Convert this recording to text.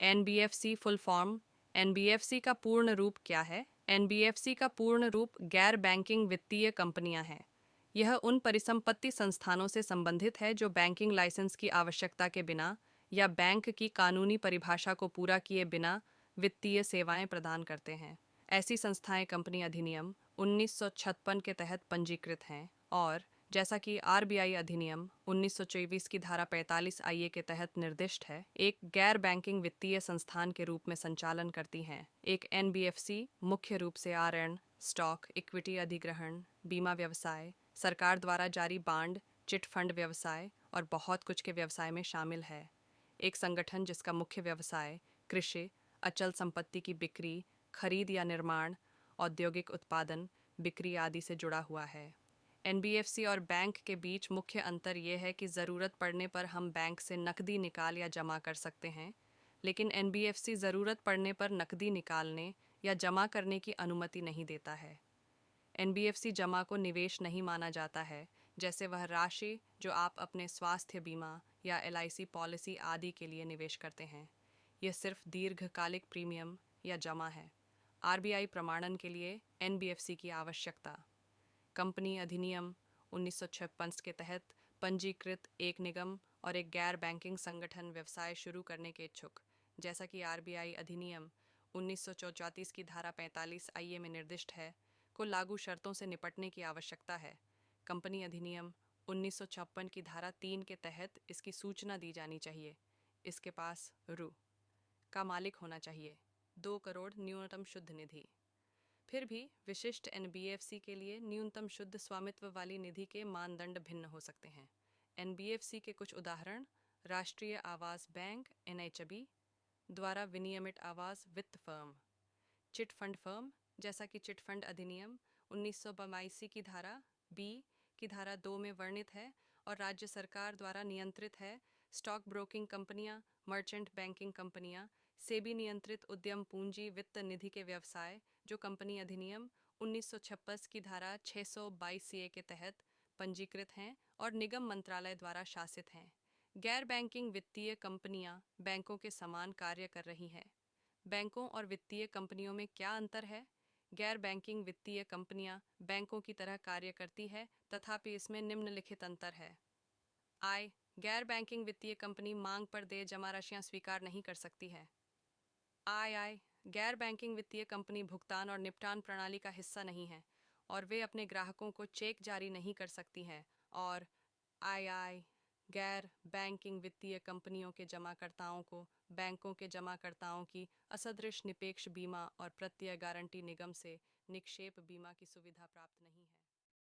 NBFC full form. NBFC का पूर्ण रूप क्या है? एनबीएफसी का पूर्ण रूप गैर बैंकिंग वित्तीय कंपनियां हैं। यह उन परिसंपत्ति संस्थानों से संबंधित है जो बैंकिंग लाइसेंस की आवश्यकता के बिना या बैंक की कानूनी परिभाषा को पूरा किए बिना वित्तीय सेवाएं प्रदान करते हैं। ऐसी संस्थाएं कंपनी अधिनियम 1956 के तहत पंजीकृत हैं और जैसा कि आरबीआई अधिनियम 1924 की धारा 45 आईए के तहत निर्दिष्ट है, एक गैर बैंकिंग वित्तीय संस्थान के रूप में संचालन करती हैं। एक एनबीएफसी मुख्य रूप से ऋण, स्टॉक, इक्विटी अधिग्रहण, बीमा व्यवसाय, सरकार द्वारा जारी बांड, चिट फंड व्यवसाय और बहुत कुछ के व्यवसाय में शामिल है। एक संगठन जिसका मुख्य व्यवसाय कृषि, अचल संपत्ति की बिक्री, खरीद या निर्माण, औद्योगिक उत्पादन, बिक्री आदि से जुड़ा हुआ है। एनबीएफसी और बैंक के बीच मुख्य अंतर यह है कि ज़रूरत पड़ने पर हम बैंक से नकदी निकाल या जमा कर सकते हैं, लेकिन एनबीएफसी ज़रूरत पड़ने पर नकदी निकालने या जमा करने की अनुमति नहीं देता है। एनबीएफसी जमा को निवेश नहीं माना जाता है, जैसे वह राशि जो आप अपने स्वास्थ्य बीमा या एलआईसी पॉलिसी आदि के लिए निवेश करते हैं। यह सिर्फ दीर्घकालिक प्रीमियम या जमा है। आरबीआई प्रमाणन के लिए एनबीएफसी की आवश्यकता। कंपनी अधिनियम 1956 के तहत पंजीकृत एक निगम और एक गैर बैंकिंग संगठन व्यवसाय शुरू करने के इच्छुक, जैसा कि आरबीआई अधिनियम 1934 की धारा 45 आईए में निर्दिष्ट है, को लागू शर्तों से निपटने की आवश्यकता है। कंपनी अधिनियम 1956 की धारा 3 के तहत इसकी सूचना दी जानी चाहिए। इसके पास रु का मालिक होना चाहिए। 2 करोड़ न्यूनतम शुद्ध निधि। फिर भी विशिष्ट एनबीएफसी के लिए न्यूनतम शुद्ध स्वामित्व वाली निधि के मानदंड भिन्न हो सकते हैं। एनबीएफसी के कुछ उदाहरण: राष्ट्रीय आवास बैंक एनएचबी द्वारा विनियमित आवास वित्त फर्म, चिट फंड फर्म, जैसा कि चिट फंड अधिनियम 1982 की धारा बी की धारा 2 में वर्णित है और राज्य सरकार द्वारा नियंत्रित है। स्टॉक ब्रोकिंग कंपनियां, मर्चेंट बैंकिंग कंपनियां, सेबी नियंत्रित उद्यम पूंजी वित्त निधि के व्यवसाय जो कंपनी अधिनियम 1956 की धारा 622 सीए के तहत पंजीकृत हैं और निगम मंत्रालय द्वारा शासित हैं। गैर बैंकिंग वित्तीय कंपनियां बैंकों के समान कार्य कर रही हैं। बैंकों और वित्तीय कंपनियों में क्या अंतर है? गैर बैंकिंग वित्तीय कंपनियां बैंकों की तरह कार्य करती है, तथापि इसमें निम्नलिखित अंतर है। आय: गैर बैंकिंग वित्तीय कंपनी मांग पर देय जमा राशियां स्वीकार नहीं कर सकती है। आय: गैर बैंकिंग वित्तीय कंपनी भुगतान और निपटान प्रणाली का हिस्सा नहीं है और वे अपने ग्राहकों को चेक जारी नहीं कर सकती हैं। और आय: गैर बैंकिंग वित्तीय कंपनियों के जमाकर्ताओं को बैंकों के जमाकर्ताओं की असदृश निरपेक्ष बीमा और प्रत्यय गारंटी निगम से निक्षेप बीमा की सुविधा प्राप्त नहीं है।